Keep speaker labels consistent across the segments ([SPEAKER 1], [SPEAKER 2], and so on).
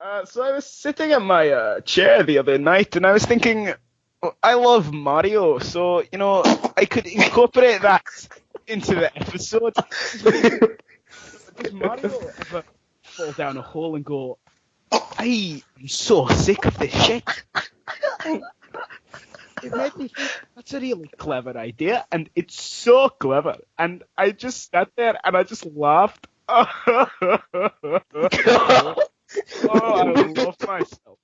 [SPEAKER 1] So I was sitting in my chair the other night, and I was thinking, I love Mario, so I could incorporate that into the episode. Does Mario ever fall down a hole and go, I am so sick of this shit? It made me think that's a really clever idea, and it's so clever. And I just sat there and I just laughed. Oh, I love myself.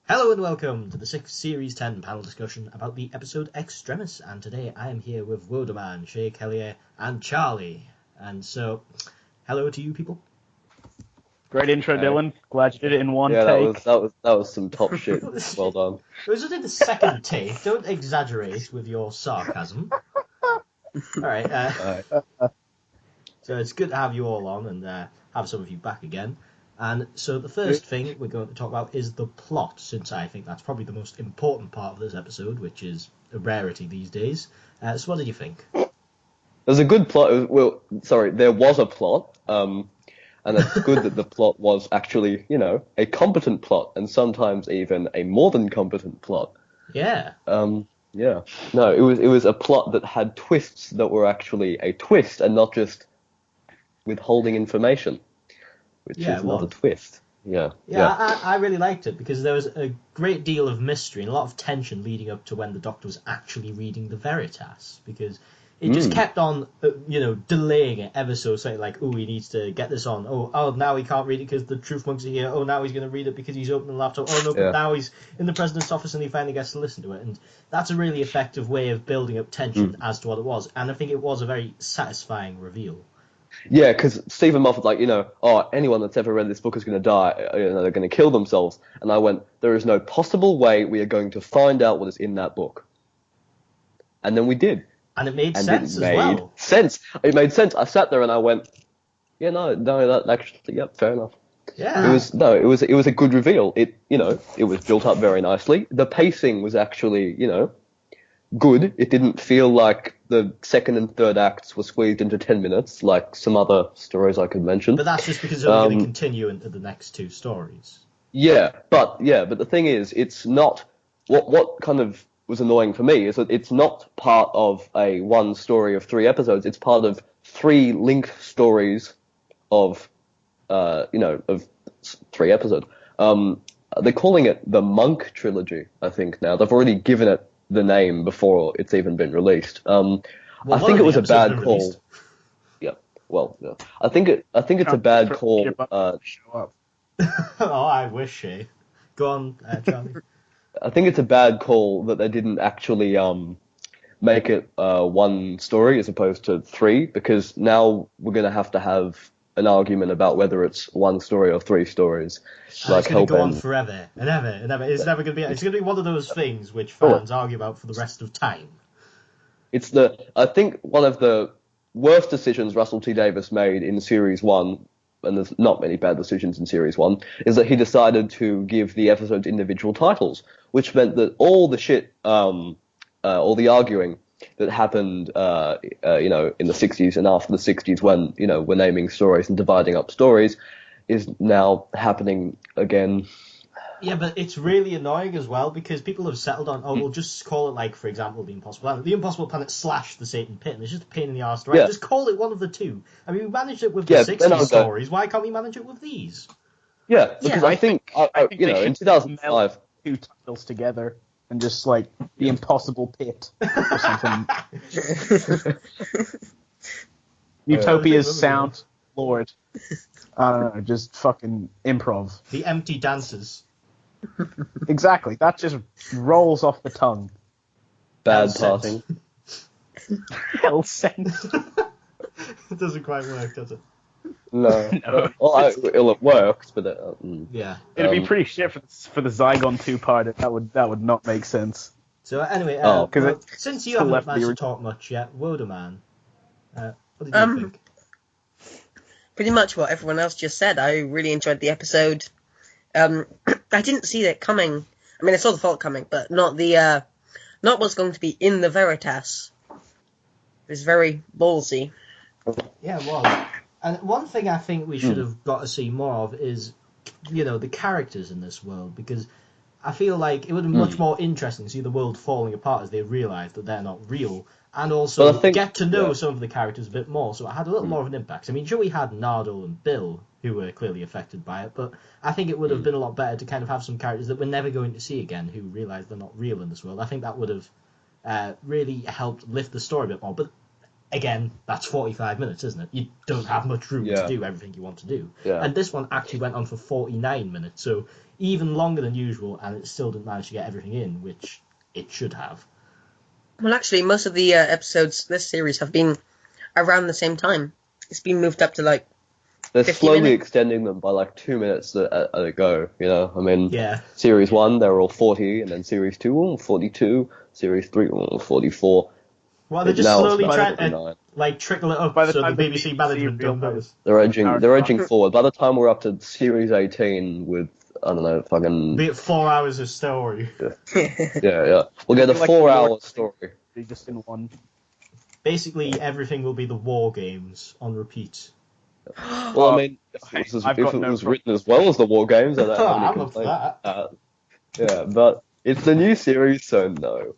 [SPEAKER 2] Hello and welcome to the 6th Series 10 panel discussion about the episode Extremis, and today I am here with Wodaman, Shay, Kelly, and Charlie. And so, hello to you people.
[SPEAKER 1] Great intro, Dylan. Glad you did it in one take.
[SPEAKER 3] Yeah, that was some top shit. Well done.
[SPEAKER 2] It was only the second take. Don't exaggerate with your sarcasm. Alright, so it's good to have you all on and have some of you back again. And so the first thing we're going to talk about is the plot, since I think that's probably the most important part of this episode, which is a rarity these days. So what did you think?
[SPEAKER 3] There's a good plot. Well, sorry, there was a plot, and it's good that the plot was actually, a competent plot, and sometimes even a more than competent plot.
[SPEAKER 2] Yeah.
[SPEAKER 3] Yeah. No, it was a plot that had twists that were actually a twist, and not just withholding information. Which is not a twist. Yeah.
[SPEAKER 2] I really liked it because there was a great deal of mystery and a lot of tension leading up to when the Doctor was actually reading the Veritas, because it just kept on, delaying it ever so slightly. Like, he needs to get this on. Oh, now he can't read it because the truth monks are here. Oh, now he's going to read it because he's opening the laptop. Oh no, but now he's in the president's office and he finally gets to listen to it. And that's a really effective way of building up tension as to what it was. And I think it was a very satisfying reveal.
[SPEAKER 3] Yeah, because Stephen Moffat's like, anyone that's ever read this book is going to die, they're going to kill themselves. And I went, there is no possible way we are going to find out what is in that book. And then we did.
[SPEAKER 2] And it made sense as well.
[SPEAKER 3] It made sense. I sat there and I went, that actually, fair enough.
[SPEAKER 2] Yeah.
[SPEAKER 3] It was a good reveal. It was built up very nicely. The pacing was actually, good. It didn't feel like the second and third acts were squeezed into 10 minutes, like some other stories I could mention.
[SPEAKER 2] But that's just because it's only going to continue into the next two stories.
[SPEAKER 3] But the thing is, it's not... What kind of was annoying for me is that it's not part of a one story of 3 episodes. It's part of 3 linked stories of 3 episodes. They're calling it the Monk Trilogy, I think, now. They've already given it the name before it's even been released. I think it was a bad call. Yeah. Well, yeah. I think it's a bad call.
[SPEAKER 2] I wish, Shay. Go on, Charlie.
[SPEAKER 3] I think it's a bad call that they didn't actually make it one story as opposed to 3, because now we're going to have an argument about whether it's 1 story or 3 stories.
[SPEAKER 2] It's going to go on forever and ever and ever. It's never going to be. It's going to be one of those things which fans argue about for the rest of time.
[SPEAKER 3] I think one of the worst decisions Russell T Davies made in Series 1, and there's not many bad decisions in Series 1, is that he decided to give the episodes individual titles, which meant that all the shit, all the arguing that happened, in the 60s and after the 60s when, we're naming stories and dividing up stories, is now happening again.
[SPEAKER 2] Yeah, but it's really annoying as well because people have settled on, we'll just call it, like, for example, the Impossible Planet. The Impossible Planet / the Satan Pit, and it's just a pain in the arse to write. Yeah. Just call it one of the two. I mean, we managed it with the 60s stories. Why can't we manage it with these?
[SPEAKER 3] Yeah, because I think in 2005...
[SPEAKER 1] 2 titles together and just, like, the Impossible Pit or something. Utopia's Sound Lord. I don't know, just fucking improv.
[SPEAKER 2] The Empty Dancers.
[SPEAKER 1] Exactly, that just rolls off the tongue.
[SPEAKER 3] Bad passing.
[SPEAKER 1] Hell Sent.
[SPEAKER 2] It doesn't quite work, does it?
[SPEAKER 3] No. Well, it works, but
[SPEAKER 2] yeah,
[SPEAKER 1] it'd be pretty shit for the Zygon 2-parter. That would not make sense.
[SPEAKER 2] So anyway, since you haven't managed to talk much yet, Wodaman, what did you think?
[SPEAKER 4] Pretty much what everyone else just said. I really enjoyed the episode. I didn't see it coming. I mean, I saw the fault coming, but not what's going to be in the Veritas. was very ballsy.
[SPEAKER 2] Yeah, it was. And one thing I think we should have got to see more of is, the characters in this world, because I feel like it would have been much more interesting to see the world falling apart as they realise that they're not real, and also get to know some of the characters a bit more, so it had a little more of an impact. I mean, sure, we had Nardole and Bill, who were clearly affected by it, but I think it would have been a lot better to kind of have some characters that we're never going to see again who realise they're not real in this world. I think that would have really helped lift the story a bit more, but again, that's 45 minutes, isn't it? You don't have much room to do everything you want to do.
[SPEAKER 3] Yeah.
[SPEAKER 2] And this one actually went on for 49 minutes, so even longer than usual, and it still didn't manage to get everything in, which it should have.
[SPEAKER 4] Well, actually, most of the episodes this series have been around the same time. It's been moved up to like
[SPEAKER 3] They're
[SPEAKER 4] 50
[SPEAKER 3] slowly
[SPEAKER 4] minutes.
[SPEAKER 3] extending them by like 2 minutes at a go, I mean,
[SPEAKER 2] Yeah.
[SPEAKER 3] Series 1, they were all 40, and then Series 2, 42, Series 3, 44.
[SPEAKER 2] Well, they're just
[SPEAKER 3] Now it's
[SPEAKER 2] slowly
[SPEAKER 3] about
[SPEAKER 2] trying
[SPEAKER 3] 49.
[SPEAKER 2] to trickle it up
[SPEAKER 1] By the
[SPEAKER 2] so the
[SPEAKER 1] time the
[SPEAKER 2] BBC
[SPEAKER 1] BBC
[SPEAKER 2] management don't
[SPEAKER 1] realises-
[SPEAKER 2] notice.
[SPEAKER 3] They're edging forward. By the time we're up to Series 18 with, I don't know, fucking...
[SPEAKER 2] Be it 4 hours of story.
[SPEAKER 3] Yeah. We'll get a
[SPEAKER 1] Like
[SPEAKER 3] 4-hour
[SPEAKER 1] Lord-
[SPEAKER 3] story.
[SPEAKER 1] Just in one.
[SPEAKER 2] Basically, everything will be the war games on repeat.
[SPEAKER 3] Well, I mean, if
[SPEAKER 1] I've
[SPEAKER 3] it
[SPEAKER 1] got no
[SPEAKER 3] was written as well as the War Games, I don't have any
[SPEAKER 2] I'm up for
[SPEAKER 3] complaints.
[SPEAKER 2] that.
[SPEAKER 3] Yeah, but it's a new series, so no.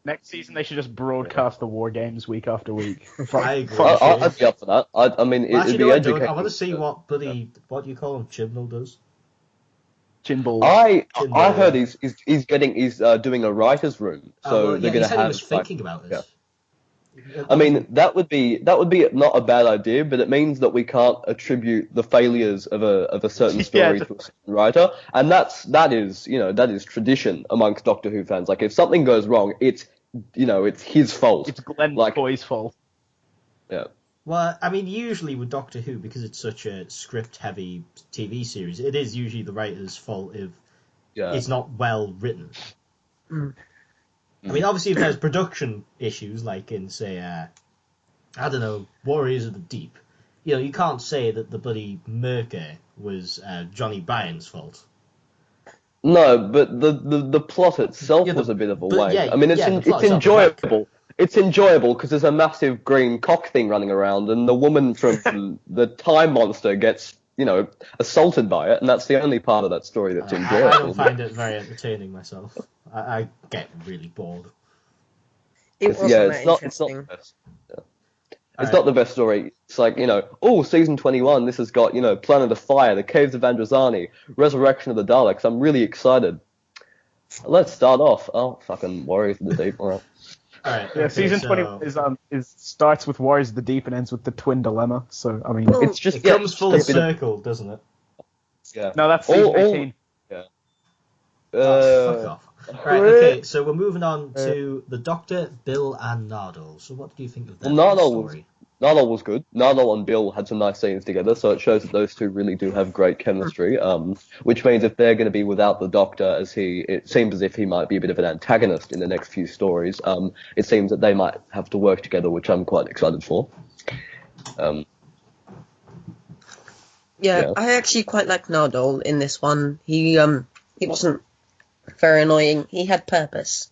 [SPEAKER 1] Next season, they should just broadcast the war games week after week.
[SPEAKER 2] I agree.
[SPEAKER 3] I'd be up for that. I mean,
[SPEAKER 2] Well,
[SPEAKER 3] it'd
[SPEAKER 2] actually,
[SPEAKER 3] be
[SPEAKER 2] no, I don't.
[SPEAKER 3] educating.
[SPEAKER 2] I want to see what do you call him, Chibnall does?
[SPEAKER 1] Chinball.
[SPEAKER 3] I heard he's doing a writer's room, so they're
[SPEAKER 2] he
[SPEAKER 3] going to
[SPEAKER 2] said he
[SPEAKER 3] have.
[SPEAKER 2] was thinking about it.
[SPEAKER 3] Yeah. I mean, that would be not a bad idea, but it means that we can't attribute the failures of a certain story to a certain writer, and that is tradition amongst Doctor Who fans. Like, if something goes wrong, it's his fault.
[SPEAKER 1] It's Glenn Coy's fault.
[SPEAKER 3] Yeah.
[SPEAKER 2] Well, I mean, usually with Doctor Who, because it's such a script-heavy TV series, it is usually the writer's fault if it's not well written. I mean, obviously, if there's production issues, like in, say, I don't know, Warriors of the Deep, you can't say that the bloody Merker was Johnny Bryan's fault.
[SPEAKER 3] No, but the plot itself was a bit of a wank.
[SPEAKER 2] yeah,
[SPEAKER 3] I mean, it's
[SPEAKER 2] the plot
[SPEAKER 3] enjoyable. It's enjoyable because there's a massive green cock thing running around, and the woman from the Time Monster gets, assaulted by it, and that's the only part of that story that's enjoyable.
[SPEAKER 2] I don't find it very entertaining myself. I get really bored.
[SPEAKER 4] It wasn't that interesting.
[SPEAKER 3] Not the best. Yeah. It's not the best story. It's like, season 21, this has got, Planet of Fire, The Caves of Androzani, Resurrection of the Daleks. I'm really excited. Let's start off. Oh, fucking Warriors of the Deep. All right.
[SPEAKER 2] All right.
[SPEAKER 1] Yeah,
[SPEAKER 2] Okay,
[SPEAKER 1] season 20 starts with Warriors of the Deep and ends with the Twin Dilemma. So I mean,
[SPEAKER 3] It's just
[SPEAKER 2] it comes full circle, doesn't it?
[SPEAKER 3] Yeah.
[SPEAKER 1] No, that's season 18.
[SPEAKER 3] Yeah.
[SPEAKER 2] Fuck off. Right, okay, so we're moving on to the Doctor, Bill, and Nardole. So what do you think of that story?
[SPEAKER 3] Nardole was good. Nardole and Bill had some nice scenes together, so it shows that those two really do have great chemistry, which means if they're going to be without the Doctor, it seems as if he might be a bit of an antagonist in the next few stories, it seems that they might have to work together, which I'm quite excited for.
[SPEAKER 4] Yeah, I actually quite like Nardole in this one. He wasn't very annoying. He had purpose.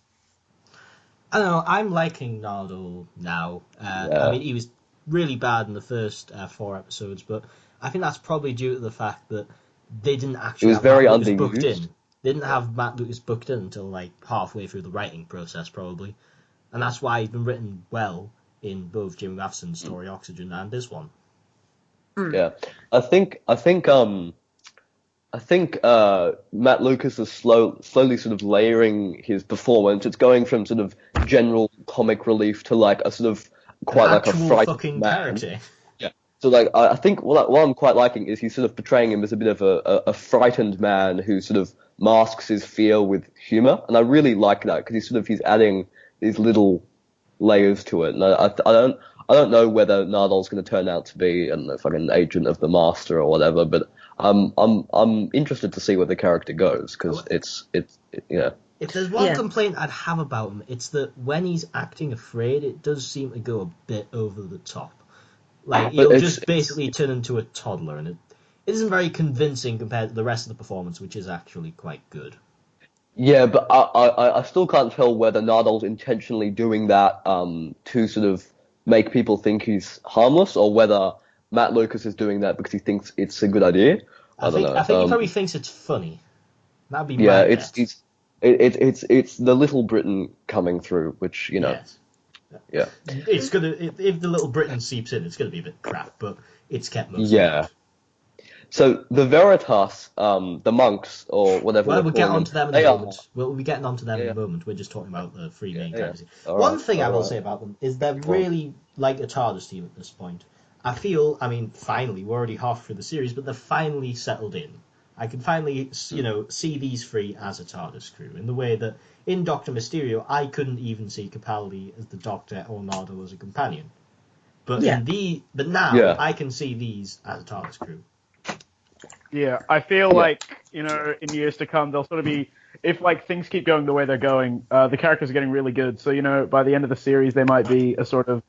[SPEAKER 2] I don't know, I'm liking Nardole now. I mean, he was really bad in the first 4 episodes, but I think that's probably due to the fact that they didn't actually have
[SPEAKER 3] very
[SPEAKER 2] Matt Lucas booked
[SPEAKER 3] underused.
[SPEAKER 2] in. They didn't have Matt Lucas booked in until like halfway through the writing process, probably. And that's why he's been written well in both Jim Matheson's story Oxygen and this one.
[SPEAKER 3] Yeah, I think Matt Lucas is slowly sort of layering his performance. It's going from sort of general comic relief to like a sort of quite like a frightened
[SPEAKER 2] fucking
[SPEAKER 3] man.
[SPEAKER 2] character.
[SPEAKER 3] Yeah. So like I think what I'm quite liking is he's sort of portraying him as a bit of a frightened man who sort of masks his fear with humor, and I really like that because he's adding these little layers to it, and I don't know whether Nardole's going to turn out to be a fucking agent of the Master or whatever, but I'm interested to see where the character goes because it's yeah.
[SPEAKER 2] If there's one complaint I'd have about him, it's that when he's acting afraid, it does seem to go a bit over the top. Like he'll just basically turn into a toddler, and it isn't very convincing compared to the rest of the performance, which is actually quite good.
[SPEAKER 3] Yeah, but I still can't tell whether Nardole's intentionally doing that to sort of make people think he's harmless, or whether Matt Lucas is doing that because he thinks it's a good idea. I don't know.
[SPEAKER 2] I think he probably thinks it's funny. That'd be
[SPEAKER 3] Yeah,
[SPEAKER 2] my bet.
[SPEAKER 3] it's the Little Britain coming through, which
[SPEAKER 2] Yes.
[SPEAKER 3] yeah.
[SPEAKER 2] It's gonna if the Little Britain seeps in, it's gonna be a bit crap, but it's kept most
[SPEAKER 3] Yeah.
[SPEAKER 2] of it.
[SPEAKER 3] So the Veritas, the monks or whatever.
[SPEAKER 2] Well,
[SPEAKER 3] we're
[SPEAKER 2] we'll get
[SPEAKER 3] calling
[SPEAKER 2] onto them in
[SPEAKER 3] they
[SPEAKER 2] a
[SPEAKER 3] are-
[SPEAKER 2] moment. We'll be getting onto them in
[SPEAKER 3] Yeah.
[SPEAKER 2] a moment. We're just talking about the three main
[SPEAKER 3] Yeah.
[SPEAKER 2] characters.
[SPEAKER 3] All
[SPEAKER 2] One
[SPEAKER 3] right,
[SPEAKER 2] thing I will
[SPEAKER 3] all
[SPEAKER 2] say
[SPEAKER 3] right.
[SPEAKER 2] about them is they're
[SPEAKER 3] Go on.
[SPEAKER 2] really like a TARDIS team at this point. I feel, finally, we're already half through the series, but they're finally settled in. I can finally, see these three as a TARDIS crew in the way that in Doctor Mysterio, I couldn't even see Capaldi as the Doctor or Nardole as a companion. But
[SPEAKER 4] Yeah.
[SPEAKER 2] now
[SPEAKER 3] Yeah.
[SPEAKER 2] I can see these as a TARDIS crew.
[SPEAKER 1] Yeah, I feel like, in years to come, they'll sort of be, if, things keep going the way they're going, the characters are getting really good. So, by the end of the series, they might be a sort of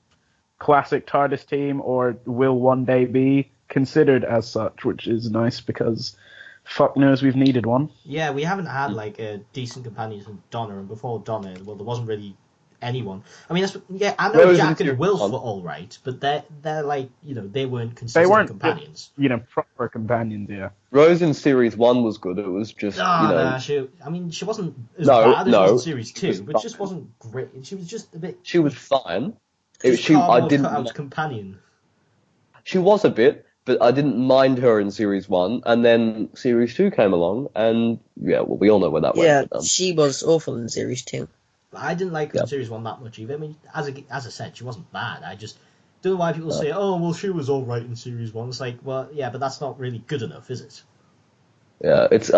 [SPEAKER 1] classic TARDIS team, or will one day be considered as such, which is nice because fuck knows we've needed one.
[SPEAKER 2] Yeah, we haven't had a decent companion since Donna, and before Donna, well, there wasn't really anyone. I know
[SPEAKER 3] Rose
[SPEAKER 2] Jack
[SPEAKER 3] and
[SPEAKER 2] and Wilf
[SPEAKER 3] Sirius.
[SPEAKER 2] were all right, but they're they weren't
[SPEAKER 1] They
[SPEAKER 2] consistent
[SPEAKER 1] weren't,
[SPEAKER 2] companions.
[SPEAKER 1] proper companions, yeah.
[SPEAKER 3] Rose in series 1 was good. It was just
[SPEAKER 2] She wasn't as
[SPEAKER 3] No,
[SPEAKER 2] bad as
[SPEAKER 3] no,
[SPEAKER 2] she was in series
[SPEAKER 3] she was
[SPEAKER 2] 2, but just
[SPEAKER 3] fine.
[SPEAKER 2] wasn't great. She was just a bit.
[SPEAKER 3] She was fine.
[SPEAKER 2] Just
[SPEAKER 3] I
[SPEAKER 2] cardboard
[SPEAKER 3] didn't.
[SPEAKER 2] cutout companion.
[SPEAKER 3] She was a bit, but I didn't mind her in series 1, and then series 2 came along, and yeah, well, we all know where that
[SPEAKER 4] Yeah,
[SPEAKER 3] went. But,
[SPEAKER 4] she was awful in series 2.
[SPEAKER 2] But I didn't like her
[SPEAKER 3] Yeah.
[SPEAKER 2] in series 1 that much either. As I said, she wasn't bad. I just don't know why people say, "Oh, well, she was all right in series 1." It's like, well, yeah, but that's not really good enough, is it?
[SPEAKER 3] yeah, it's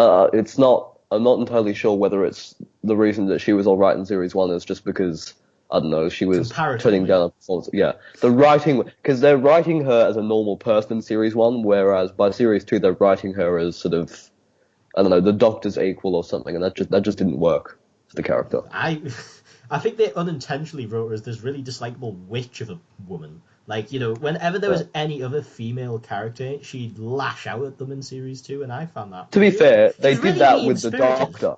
[SPEAKER 3] not. I'm not entirely sure whether it's the reason that she was all right in series 1 is just because I don't know, she was
[SPEAKER 2] Comparatively.
[SPEAKER 3] turning down a performance. Yeah, the writing, because they're writing her as a normal person in series 1, whereas by series 2 they're writing her as sort of, I don't know, the Doctor's equal or something, and that just didn't work for the character.
[SPEAKER 2] I think they unintentionally wrote her as this really dislikable witch of a woman. Whenever there was any other female character, she'd lash out at them in series 2, and I found that.
[SPEAKER 3] To be fair, they
[SPEAKER 2] really
[SPEAKER 3] did that with the
[SPEAKER 2] mean-spirited.
[SPEAKER 3] Doctor.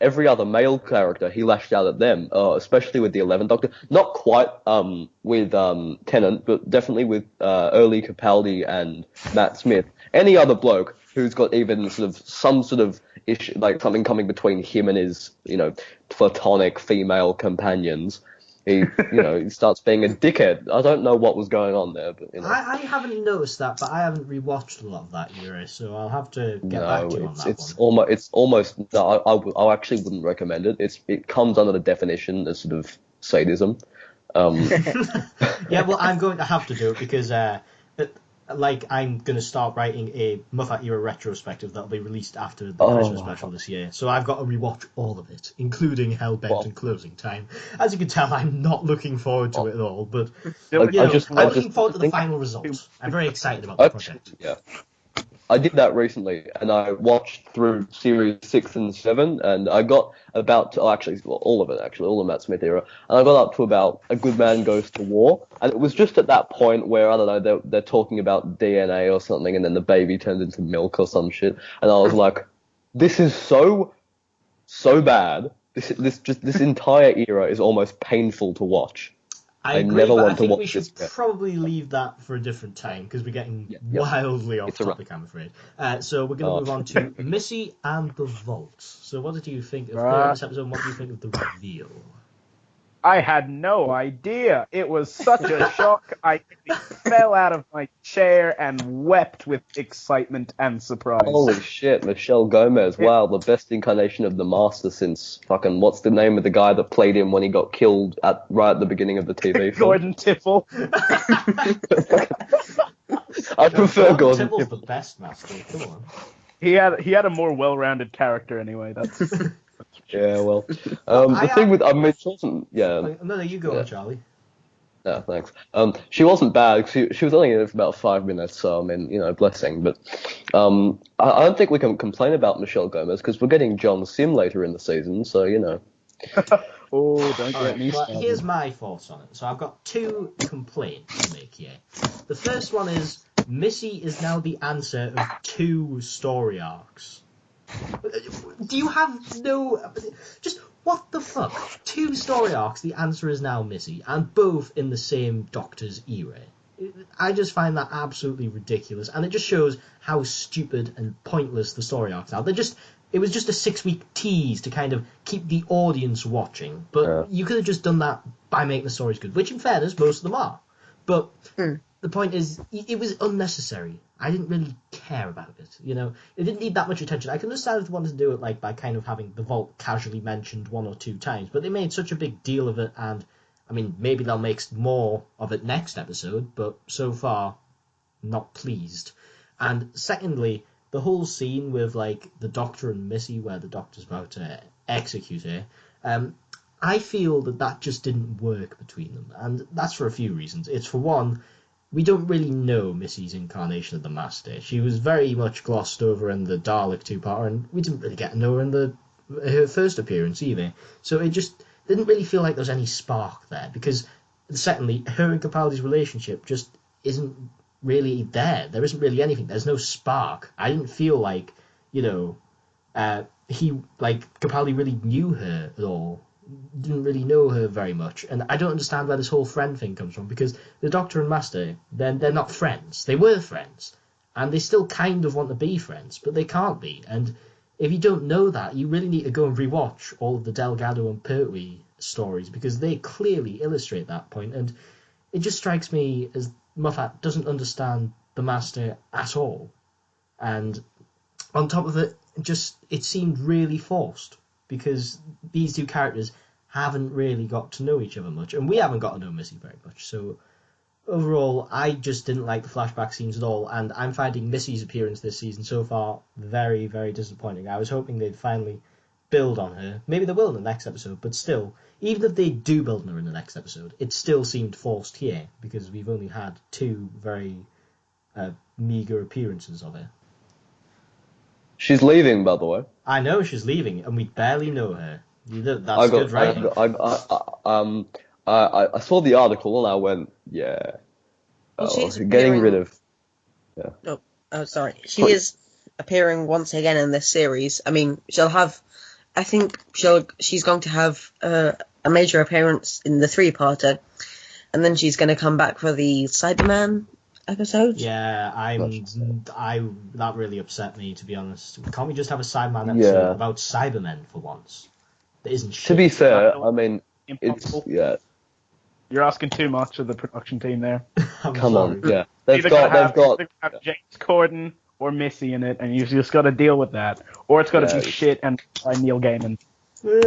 [SPEAKER 3] Every other male character, he lashed out at them, especially with the 11th Doctor. Not quite with Tennant, but definitely with early Capaldi and Matt Smith. Any other bloke who's got even sort of some sort of issue, like something coming between him and his, platonic female companions, he starts being a dickhead. I don't know what was going on there, but
[SPEAKER 2] I haven't noticed that, but I haven't rewatched a lot of that era, so I'll have to get back to you on that one.
[SPEAKER 3] It's almost. No, I actually wouldn't recommend it. It comes under the definition as sort of sadism.
[SPEAKER 2] Yeah, well, I'm going to have to do it because, I'm going to start writing a Moffat era retrospective that'll be released after the Christmas special this year. So I've got to rewatch all of it, including Hellbent and Closing Time. As you can tell, I'm not looking forward to it at all, but I'm looking forward to the final result. I'm very excited about the project.
[SPEAKER 3] Yeah. I did that recently, and I watched through series 6 and 7, and I got about to, all of Matt Smith era, and I got up to about A Good Man Goes to War, and it was just at that point where, I don't know, they're talking about DNA or something, and then the baby turns into milk or some shit, and I was like, this is so bad. This entire era is almost painful to watch.
[SPEAKER 2] I agree,
[SPEAKER 3] never
[SPEAKER 2] but
[SPEAKER 3] want
[SPEAKER 2] I think
[SPEAKER 3] to watch
[SPEAKER 2] we should
[SPEAKER 3] this.
[SPEAKER 2] probably leave that for a different time because we're getting wildly off topic, I'm afraid. So we're going to move on to Missy and the Vault. So what did you think of her in this episode, and what do you think of the reveal?
[SPEAKER 1] I had no idea. It was such a shock. I fell out of my chair and wept with excitement and surprise.
[SPEAKER 3] Holy shit, Michelle Gomez. Wow, the best incarnation of the Master since fucking, what's the name of the guy that played him when he got killed right at the beginning of the TV film?
[SPEAKER 1] Gordon Tipple.
[SPEAKER 3] I prefer Gordon
[SPEAKER 2] Tipple's
[SPEAKER 3] Tipple.
[SPEAKER 2] the best Master. Come on.
[SPEAKER 1] He had a more well-rounded character anyway. That's
[SPEAKER 3] Yeah, well, the thing with, she wasn't,
[SPEAKER 2] No, you go on, Charlie.
[SPEAKER 3] No, thanks. She wasn't bad. She was only in it for about 5 minutes, so I mean, blessing. But I don't think we can complain about Michelle Gomez because we're getting John Sim later in the season, so
[SPEAKER 1] Oh, don't get me started.
[SPEAKER 2] Here's my thoughts on it. So I've got 2 complaints to make here. The first one is Missy is now the answer of 2 story arcs. Do you have no... Just, what the fuck? 2 story arcs, the answer is now Missy, and both in the same Doctor's era. I just find that absolutely ridiculous, and it just shows how stupid and pointless the story arcs are. It was just a 6-week tease to kind of keep the audience watching, but you could have just done that by making the stories good, which in fairness, most of them are. But the point is, it was unnecessary. I didn't really care about it, you know? It didn't need that much attention. I can understand if they wanted to do it like by kind of having the vault casually mentioned 1 or 2 times, but they made such a big deal of it, and, I mean, maybe they'll make more of it next episode, but so far, not pleased. And secondly, the whole scene with, like, the Doctor and Missy, where the Doctor's about to execute her, I feel that just didn't work between them, and that's for a few reasons. It's, for one, we don't really know Missy's incarnation of the Master. She was very much glossed over in the Dalek 2-parter, and we didn't really get to know her in her first appearance either. So it just didn't really feel like there was any spark there, because, secondly, her and Capaldi's relationship just isn't really there. There isn't really anything. There's no spark. I didn't feel like, you know, Capaldi really knew her at all. Didn't really know her very much, and I don't understand where this whole friend thing comes from, because the Doctor and Master, they're not friends. They were friends, and they still kind of want to be friends, but they can't be. And if you don't know that, you really need to go and rewatch all of the Delgado and Pertwee stories, because they clearly illustrate that point. And it just strikes me as Moffat doesn't understand the Master at all, and on top of it, it seemed really forced, because these 2 characters haven't really got to know each other much, and we haven't got to know Missy very much. So overall, I just didn't like the flashback scenes at all, and I'm finding Missy's appearance this season so far very, very disappointing. I was hoping they'd finally build on her. Maybe they will in the next episode, but still, even if they do build on her in the next episode, it still seemed forced here, because we've only had 2 very meagre appearances of her.
[SPEAKER 3] She's leaving, by the way.
[SPEAKER 2] I know she's leaving, and we barely know her. That's good, right?
[SPEAKER 3] I saw the article and I went, yeah.
[SPEAKER 4] Well, she's
[SPEAKER 3] getting rid of.
[SPEAKER 4] Yeah. Oh, sorry. She is appearing once again in this series. I mean, I think she's going to have a major appearance in the 3-parter, and then she's going to come back for the Cyberman episode.
[SPEAKER 2] Yeah, that really upset me, to be honest. Can't we just have a Cyberman episode about Cybermen for once? That isn't shit.
[SPEAKER 3] To be fair, I mean,
[SPEAKER 1] Impossible.
[SPEAKER 3] You're
[SPEAKER 1] asking too much of the production team there.
[SPEAKER 3] Come on, yeah. They've
[SPEAKER 1] Either
[SPEAKER 3] got
[SPEAKER 1] have James Corden or Missy in it, and you've just got to deal with that. Or it's got to be shit and by Neil Gaiman.
[SPEAKER 3] Look,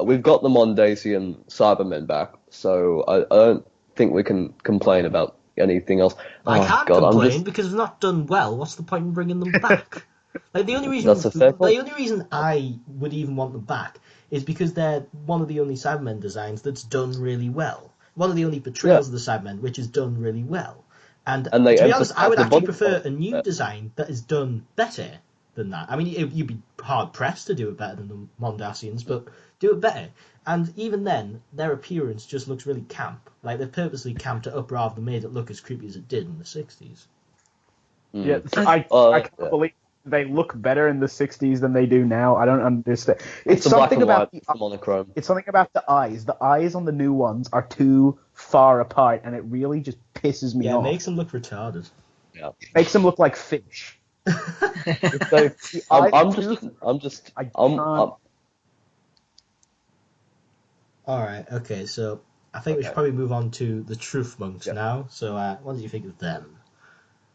[SPEAKER 3] we've got the Mondasian Cybermen back, so I don't think we can complain about anything else.
[SPEAKER 2] I can't complain because they've not done well. What's the point in bringing them back? Like the only reason I would even want them back is because they're one of the only Cybermen designs that's done really well. One of the only portrayals of the Cybermen which is done really well. And to be honest, I would actually prefer a new design that is done better than that. I mean, you'd be hard pressed to do it better than the Mondasians, but do it better. And even then, their appearance just looks really camp. Like they've purposely camped it up rather than made it look as creepy as it did in the 60s.
[SPEAKER 1] Yeah, I can't believe they look better in the 60s than they do now. I don't understand. It's something about the
[SPEAKER 3] monochrome.
[SPEAKER 1] It's something about the eyes. The eyes on the new ones are too far apart, and it really just pisses me off.
[SPEAKER 2] Yeah, it makes them look retarded.
[SPEAKER 3] Yeah,
[SPEAKER 1] makes them look like fish.
[SPEAKER 2] Alright, okay, so I think we should probably move on to the Truth Monks now. So, what do you think of them?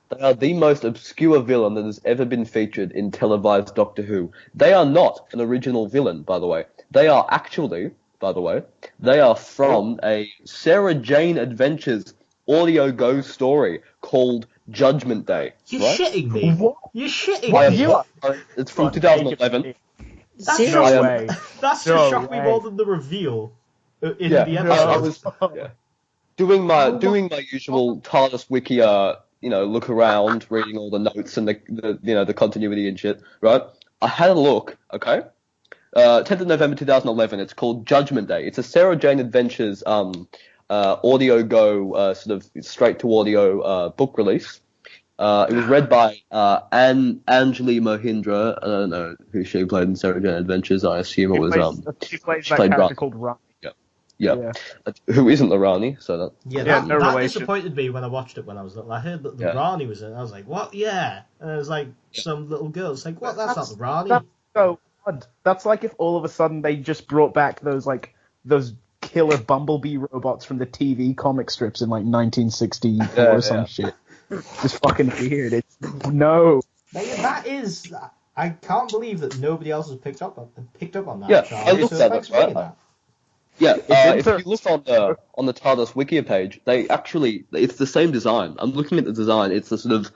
[SPEAKER 3] They are the most obscure villain that has ever been featured in televised Doctor Who. They are not an original villain, by the way. They are actually, by the way, they are from a Sarah Jane Adventures audio go story called Judgment Day.
[SPEAKER 2] You're
[SPEAKER 3] right?
[SPEAKER 2] shitting me. What? You're shitting me.
[SPEAKER 3] It's from 2011.
[SPEAKER 2] That should shock me more than the reveal in the episode.
[SPEAKER 3] I was doing my usual Tardis wiki, look around, reading all the notes and the continuity and shit, right? I had a look, okay? 10th of November 2011, it's called Judgment Day. It's a Sarah Jane Adventures audio go, sort of straight to audio book release. It was read by Anjali Mohindra. I don't know who she played in Sarah Jane Adventures. I assume it was
[SPEAKER 1] She plays
[SPEAKER 3] she
[SPEAKER 1] that
[SPEAKER 3] played
[SPEAKER 1] character
[SPEAKER 3] Rani.
[SPEAKER 1] called Ron.
[SPEAKER 3] Yeah. Who isn't the Rani? So that.
[SPEAKER 2] Yeah,
[SPEAKER 1] Yeah,
[SPEAKER 2] that,
[SPEAKER 1] no
[SPEAKER 2] that
[SPEAKER 1] relation.
[SPEAKER 2] disappointed me when I watched it when I was little. I heard that the
[SPEAKER 3] Yeah.
[SPEAKER 2] Rani was in it. I was like, what? Yeah. And it was like some little girl. It's like, what? That's not the Rani.
[SPEAKER 1] That's so odd. That's like if all of a sudden they just brought back those killer bumblebee robots from the TV comic strips in like 1964 or some shit. Just fucking weird. It's no.
[SPEAKER 2] That is... I can't believe that nobody else has picked up on that.
[SPEAKER 3] Yeah,
[SPEAKER 2] Charlie,
[SPEAKER 3] I looked
[SPEAKER 2] so
[SPEAKER 3] at
[SPEAKER 2] thanks
[SPEAKER 3] that,
[SPEAKER 2] for bringing
[SPEAKER 3] right?
[SPEAKER 2] that.
[SPEAKER 3] Yeah, if
[SPEAKER 1] in
[SPEAKER 3] you look on the Tardis Wikia page, they actually it's the same design. I'm looking at the design. It's the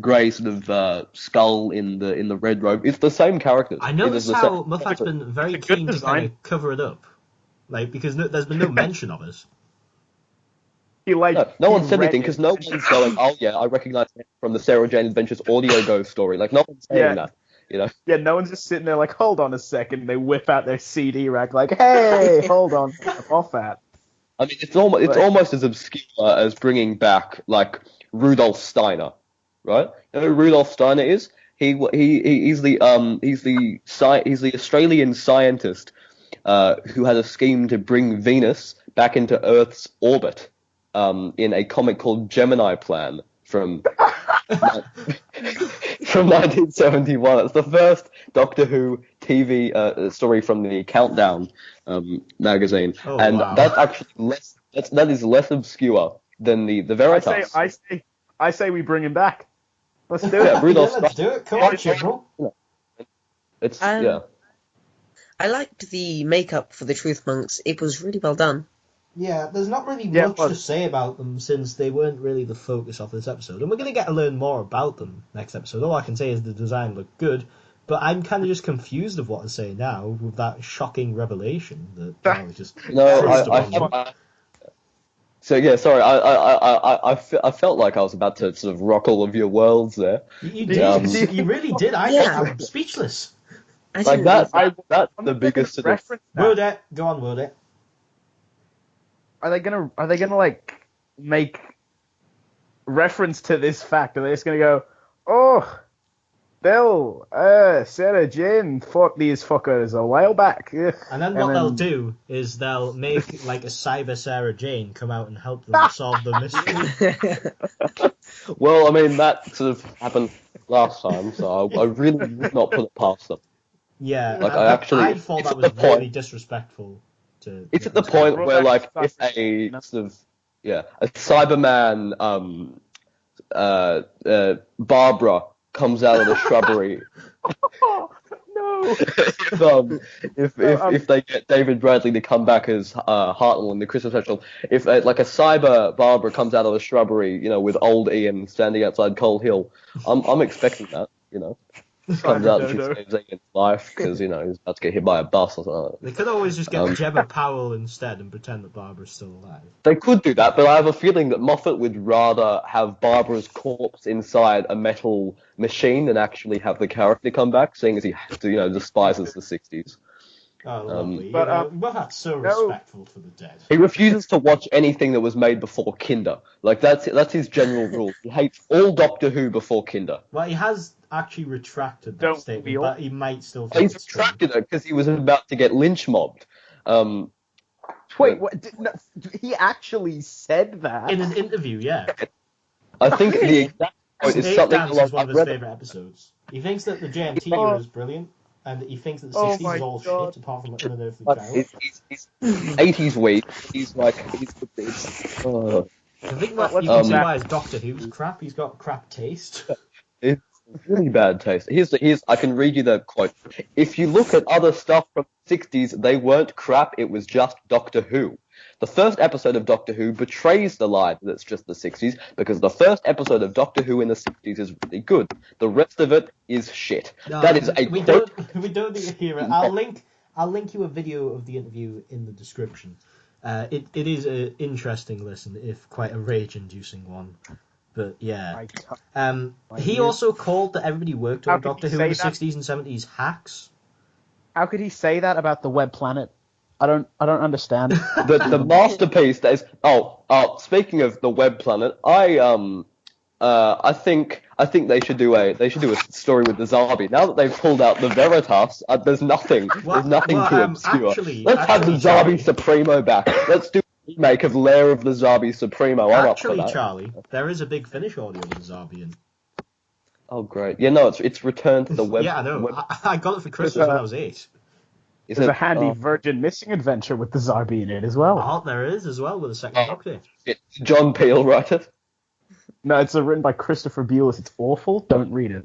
[SPEAKER 3] grey sort of skull in the red robe. It's the same characters.
[SPEAKER 2] I
[SPEAKER 3] It
[SPEAKER 2] noticed
[SPEAKER 3] is the
[SPEAKER 2] how
[SPEAKER 3] same-
[SPEAKER 2] Muffat's been very
[SPEAKER 1] It's a good
[SPEAKER 2] keen to
[SPEAKER 1] design.
[SPEAKER 2] kind of cover it up. Like, because there's been no mention of us.
[SPEAKER 1] He like
[SPEAKER 3] No
[SPEAKER 1] he
[SPEAKER 3] one said
[SPEAKER 1] read
[SPEAKER 3] anything
[SPEAKER 1] it
[SPEAKER 3] because no
[SPEAKER 1] and-
[SPEAKER 3] one's going, oh yeah, I recognize it from the Sarah Jane Adventures audio ghost story. Like no one's saying
[SPEAKER 1] Yeah.
[SPEAKER 3] that. You know.
[SPEAKER 1] Yeah, no one's just sitting there like, hold on a second. They whip out their CD rack like, hey, hold on, I'm off that.
[SPEAKER 3] I mean, it's almost as obscure as bringing back like Rudolf Steiner, right? You know who Rudolf Steiner is? He's the Australian scientist who had a scheme to bring Venus back into Earth's orbit in a comic called Gemini Plan from 1971. It's the first Doctor Who TV story from the Countdown magazine,
[SPEAKER 2] Oh,
[SPEAKER 3] and
[SPEAKER 2] wow.
[SPEAKER 3] that's actually that is less obscure than the Veritas.
[SPEAKER 1] I say we bring him back. Let's do
[SPEAKER 3] Yeah,
[SPEAKER 1] it.
[SPEAKER 3] Rudolf
[SPEAKER 2] Yeah, let's
[SPEAKER 3] Steiner.
[SPEAKER 2] do it. Come on, Chibnall.
[SPEAKER 3] It's
[SPEAKER 4] I liked the makeup for the Truth Monks. It was really well done.
[SPEAKER 2] Yeah, there's not really
[SPEAKER 1] Yeah,
[SPEAKER 2] much
[SPEAKER 1] but-
[SPEAKER 2] to say about them since they weren't really the focus of this episode. And we're going to get to learn more about them next episode. All I can say is the design looked good, but I'm kind of just confused of what to say now with that shocking revelation that Charlie just
[SPEAKER 3] No,
[SPEAKER 2] thrust upon me.
[SPEAKER 3] So yeah, sorry. I felt like I was about to sort of rock all of your worlds there.
[SPEAKER 2] You
[SPEAKER 3] Yeah,
[SPEAKER 2] did. You really did. I'm speechless.
[SPEAKER 4] I
[SPEAKER 3] Like
[SPEAKER 4] didn't.
[SPEAKER 3] that's the biggest sort of.
[SPEAKER 1] reference. Now.
[SPEAKER 2] Word go on, Word.
[SPEAKER 1] Are they gonna like make reference to this fact? Are they just gonna go, oh, Bill, Sarah Jane fought these fuckers a while back. Ugh."
[SPEAKER 2] And then what they'll do is they'll make like a cyber Sarah Jane come out and help them solve the mystery.
[SPEAKER 3] Well, I mean that sort of happened last time, so I really would not put it past them.
[SPEAKER 2] Yeah,
[SPEAKER 3] Like,
[SPEAKER 2] I thought
[SPEAKER 3] it's
[SPEAKER 2] that
[SPEAKER 3] at
[SPEAKER 2] was
[SPEAKER 3] the point-
[SPEAKER 2] really disrespectful.
[SPEAKER 3] It's at the point
[SPEAKER 1] Brought
[SPEAKER 3] where
[SPEAKER 1] back
[SPEAKER 3] like if
[SPEAKER 1] stuff.
[SPEAKER 3] a sort of a Cyberman Barbara comes out of the shrubbery.
[SPEAKER 1] No.
[SPEAKER 3] If they get David Bradley to come back as Hartnell in the Christmas special, if like a cyber Barbara comes out of the shrubbery, you know, with old Ian standing outside Coal Hill, I'm expecting that, you know. Comes out and she saves Ian's life because, you know, he's about to get hit by a bus or something.
[SPEAKER 2] They could always just get Gemma Powell instead and pretend that Barbara's still alive.
[SPEAKER 3] They could do that, but I have a feeling that Moffat would rather have Barbara's corpse inside a metal machine than actually have the character come back, seeing as he, you know, despises the 60s.
[SPEAKER 2] Oh, lovely.
[SPEAKER 1] but,
[SPEAKER 2] That's so
[SPEAKER 1] no.
[SPEAKER 2] respectful for the dead.
[SPEAKER 3] He refuses to watch anything that was made before Kinder. Like, that's his general rule. He hates all Doctor Who before Kinder.
[SPEAKER 2] Well, he has actually retracted that
[SPEAKER 1] Don't we
[SPEAKER 2] statement,
[SPEAKER 1] all?
[SPEAKER 2] but he might still think
[SPEAKER 3] He's
[SPEAKER 2] it's true.
[SPEAKER 3] retracted it because he was about to get lynch mobbed.
[SPEAKER 1] Wait, what? No, he actually said that.
[SPEAKER 2] In an interview, yeah.
[SPEAKER 3] I think the exact quote is
[SPEAKER 2] Eighth
[SPEAKER 3] something
[SPEAKER 2] Dance
[SPEAKER 3] along
[SPEAKER 2] is one of his favourite episodes. He thinks that the JMT era is brilliant, and he thinks that the
[SPEAKER 1] Oh
[SPEAKER 2] 60s
[SPEAKER 1] my
[SPEAKER 2] is all
[SPEAKER 1] God.
[SPEAKER 2] shit, apart from an Unearthly
[SPEAKER 3] But
[SPEAKER 2] Child.
[SPEAKER 3] he's 80s week. He's like, oh,
[SPEAKER 2] I think that you
[SPEAKER 1] Um,
[SPEAKER 2] can see why his Doctor Who's crap. He's got crap taste.
[SPEAKER 3] it's really bad taste. Here's I can read you the quote. If you look at other stuff from the 60s, they weren't crap. It was just Doctor Who. The first episode of Doctor Who betrays the lie that it's just the 60s because the first episode of Doctor Who in the 60s is really good. The rest of it is shit.
[SPEAKER 2] No,
[SPEAKER 3] That is a
[SPEAKER 2] we
[SPEAKER 3] quote.
[SPEAKER 2] don't need to hear it. I'll link you a video of the interview in the description. It is an interesting listen, if quite a rage-inducing one. But yeah, he also called that everybody worked
[SPEAKER 1] How
[SPEAKER 2] on
[SPEAKER 1] could
[SPEAKER 2] Doctor
[SPEAKER 1] he
[SPEAKER 2] Who in the
[SPEAKER 1] say that?
[SPEAKER 2] 60s and 70s hacks.
[SPEAKER 1] How could he say that about the Web Planet? I don't understand.
[SPEAKER 3] The masterpiece that is. Oh, speaking of the Web Planet, I I think they should do a story with the Zarbi. Now that they've pulled out the Veritas, there's nothing to obscure. Let's have the Zarbi Supremo back. Let's do a remake of Lair of the Zarbi Supremo. I'm up for that.
[SPEAKER 2] Charlie, there is a big Finish audio with the Zarbi in.
[SPEAKER 3] Oh great! Yeah, no, it's returned to the web.
[SPEAKER 2] Yeah, I know. I got it for Christmas when I was 8.
[SPEAKER 1] There's a handy Virgin Missing adventure with the Zarbi in it as well.
[SPEAKER 2] Oh, there is as well with the second Doctor.
[SPEAKER 3] John Peel wrote it.
[SPEAKER 1] No, it's written by Christopher Buelis. It's awful. Don't read it.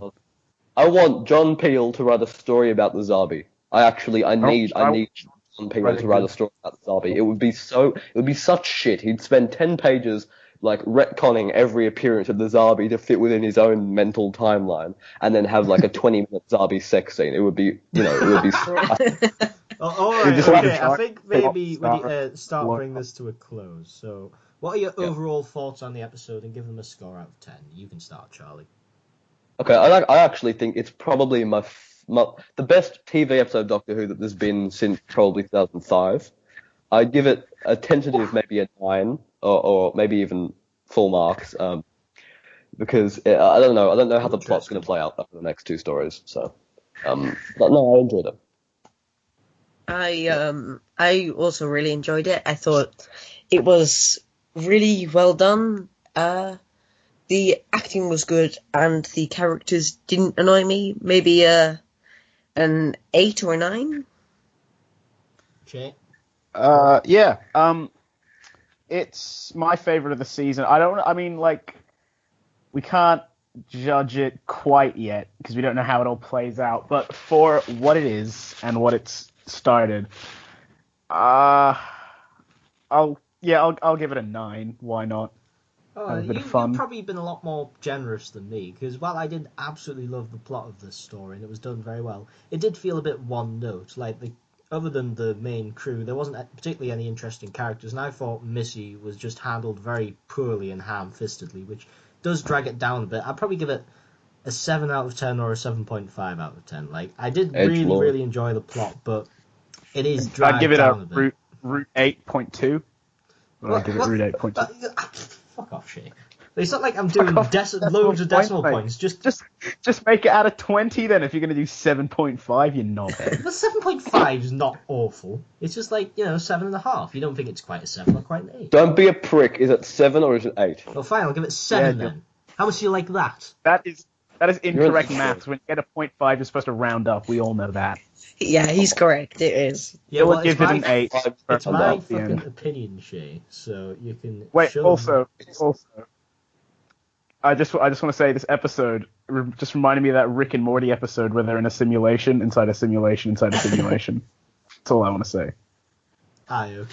[SPEAKER 3] I want John Peel to write a story about the Zarbi. I need John Peel to write a story about the Zarbi. It would be such shit. He'd spend 10 pages like retconning every appearance of the Zarbi to fit within his own mental timeline, and then have like a 20-minute Zarbi sex scene. It would be,
[SPEAKER 2] all right, okay. I think maybe we need to start bringing this to a close. So, what are your overall thoughts on the episode, and give them a score out of 10? You can start, Charlie.
[SPEAKER 3] Okay, I actually think it's probably the best TV episode of Doctor Who that there's been since probably 2005. I'd give it a tentative, maybe a 9, or maybe even full marks, because I don't know how the plot's going to play out after the next 2 stories. So, but no, I enjoyed it.
[SPEAKER 4] I also really enjoyed it. I thought it was really well done. The acting was good, and the characters didn't annoy me. Maybe an 8 or a 9.
[SPEAKER 2] Shay?
[SPEAKER 1] Yeah. It's my favorite of the season. We can't judge it quite yet because we don't know how it all plays out. But for what it is and what it's started, I'll give it a 9. Why not?
[SPEAKER 2] You've probably been a lot more generous than me, because while I did absolutely love the plot of this story and it was done very well, it did feel a bit one note. Like, other than the main crew, there wasn't particularly any interesting characters, and I thought Missy was just handled very poorly and ham-fistedly, which does drag it down a bit. I'd probably give it a 7 out of 10 or a 7.5 out of 10. Like, I did really enjoy the plot, but it is dragged
[SPEAKER 1] I'd give it
[SPEAKER 2] down a bit.
[SPEAKER 1] root 8.2. I'd give it root 8.2.
[SPEAKER 2] Fuck off, Shay. It's not like I'm doing loads of decimal points. Just
[SPEAKER 1] make it out of 20 then. If you're going to do 7.5, you're not.
[SPEAKER 2] But 7.5 is not awful. It's just like, 7.5. You don't think it's quite a 7 or quite an 8.
[SPEAKER 3] Don't be a prick. Is it 7 or is it 8?
[SPEAKER 2] Well, fine. I'll give it 7 then. How much do you like that?
[SPEAKER 1] That is incorrect maths. When you get a 0.5, you're supposed to round up. We all know that.
[SPEAKER 4] Yeah, he's correct. It is.
[SPEAKER 2] Yeah, well,
[SPEAKER 1] give it an 8.
[SPEAKER 2] It's my fucking opinion, Shay. So you can.
[SPEAKER 1] Wait. Also, I just want to say this episode just reminded me of that Rick and Morty episode where they're in a simulation inside a simulation inside a simulation. That's all I want to say.
[SPEAKER 2] Okay.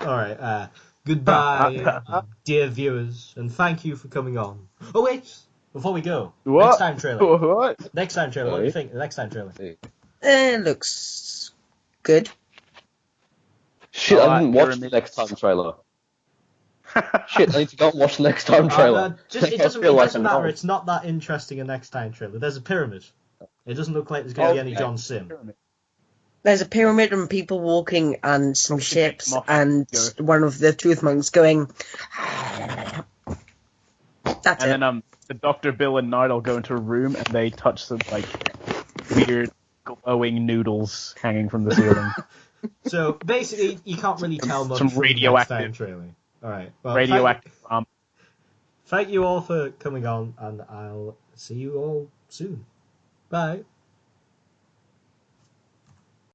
[SPEAKER 2] All right. Goodbye, dear viewers, and thank you for coming on. Oh wait, before we go,
[SPEAKER 1] what?
[SPEAKER 2] Next time trailer.
[SPEAKER 1] What?
[SPEAKER 2] Next time trailer. What do you think? The next time trailer.
[SPEAKER 4] It looks good.
[SPEAKER 3] Shit, I didn't watch the next time trailer. Shit, I need to go and watch the next time trailer.
[SPEAKER 2] It doesn't matter. It's not that interesting a next time trailer. There's a pyramid. It doesn't look like there's going to be any John Sim.
[SPEAKER 4] There's a pyramid and people walking and some ships and one of the tooth monks going. That's it.
[SPEAKER 1] And then the Dr. Bill and Nardole go into a room and they touch some weird glowing noodles hanging from the ceiling.
[SPEAKER 2] So basically, you can't really tell much
[SPEAKER 1] some
[SPEAKER 2] from
[SPEAKER 1] radioactive
[SPEAKER 2] the next time trailer. All right. Well,
[SPEAKER 1] radioactive.
[SPEAKER 2] Thank you all for coming on, and I'll see you all soon. Bye.